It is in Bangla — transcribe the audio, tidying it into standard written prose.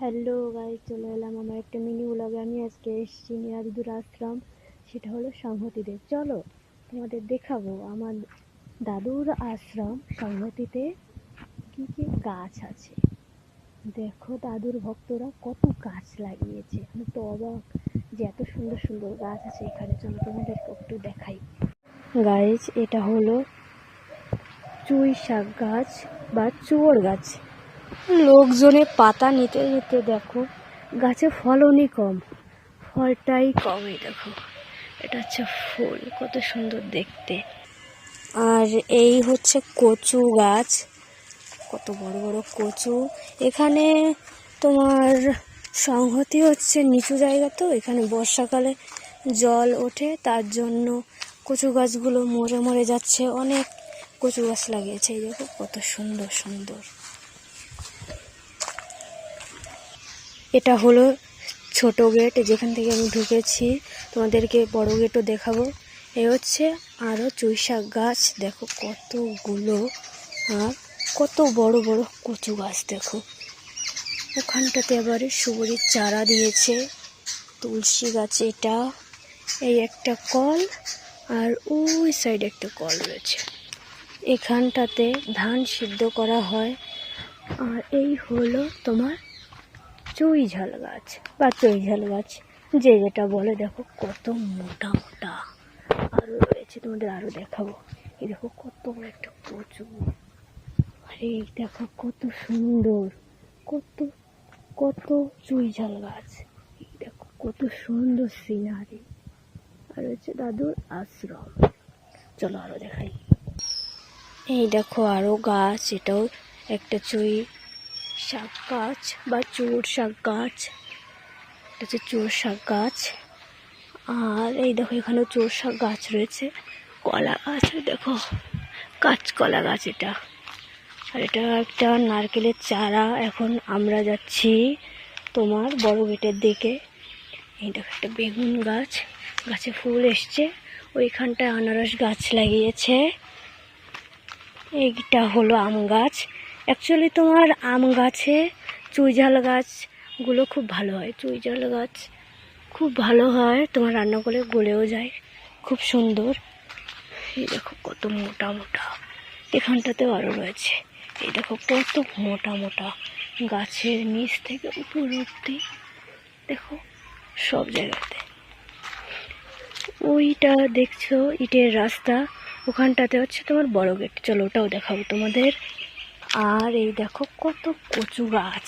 হ্যালো গাইস, চলে এলাম আমার একটা মিনি ব্লগে। আমি আজকে এসেছি নিয়াদিদুর আশ্রম, সেটা হলো সংহতিতে। চলো তোমাদের দেখাবো আমার দাদুর আশ্রম সংহতিতে কি কি গাছ আছে। দেখো দাদুর ভক্তরা কত গাছ লাগিয়েছে, আমি তো অবাক যে এত সুন্দর সুন্দর গাছ আছে এখানে। চলো তোমাদেরকে একটু দেখাই। গাইস, এটা হলো চুই শাক গাছ বা চুয়োর গাছ। লোকজনে পাতা নিতে নিতে দেখো গাছে ফলনই কম, ফলটাই কম। এই দেখো, এটা হচ্ছে ফুল, কত সুন্দর দেখতে। আর এই হচ্ছে কচু গাছ, কত বড় বড় কচু। এখানে তোমার সংহতি হচ্ছে নিচু জায়গা, তো এখানে বর্ষাকালে জল ওঠে, তার জন্য কচু গাছগুলো মরে মরে যাচ্ছে। অনেক কচু গাছ লাগিয়েছে, এই দেখো কত সুন্দর সুন্দর। এটা হলো ছোট গেট, যেখান থেকে আমি ঢুকেছি। তোমাদেরকে বড় গেটও দেখাবো। এই হচ্ছে আরও চুই শাক গাছ, দেখো কতগুলো। আর কত বড় বড় কচু গাছ দেখো। ওখানটাতে আবার সুবরির চারা দিয়েছে, তুলসী গাছ। এটা এই একটা কল, আর ওই সাইডে একটা কল রয়েছে। এখানটাতে ধান সিদ্ধ করা হয়। আর এই হলো তোমার চুই ঝাল গাছ বা চুই ঝাল গাছ, যে যেটা বলে। দেখো কত মোটা মোটা আরো রয়েছে, তোমাদের আরো দেখাবো। এই দেখো কত বড় একটা কচু। এই দেখো কত সুন্দর, কত কত চুই ঝাল গাছ। এই দেখো কত সুন্দর সিনারি। আর হচ্ছে দাদুর আশ্রম। চলো আরো দেখাই। এই দেখো আরো গাছ, এটাও একটা চুই শাক গাছ বা চুর শাক গাছ। এটা হচ্ছে চোর শাক গাছ। আর এই দেখো এখানেও চোর শাক গাছ রয়েছে। কলা গাছ, দেখো কাঁচকলা গাছ এটা। আর এটা একটা নারকেলের চারা। এখন আমরা যাচ্ছি তোমার বড় গেটের দিকে। এই দেখো একটা বেগুন গাছ, গাছে ফুল এসছে। ওইখানটায় আনারস গাছ লাগিয়েছে। এইটা হলো আম গাছ। অ্যাকচুয়ালি তোমার আম গাছে চুইঝাল গাছগুলো খুব ভালো হয়। চুইঝাল গাছ খুব ভালো হয়, তোমার রান্না করে গলেও যায়, খুব সুন্দর। এই দেখো কত মোটা মোটা, এখানটাতেও আরও রয়েছে। এই দেখো কত মোটা মোটা, গাছের নিচ থেকে উপর অব্দি দেখো সব জায়গাতে। ওইটা দেখছো ইটের রাস্তা, ওখানটাতে হচ্ছে তোমার বড় গেট। চলো ওটাও দেখাবো তোমাদের। আর এই দেখো কত কচু গাছ,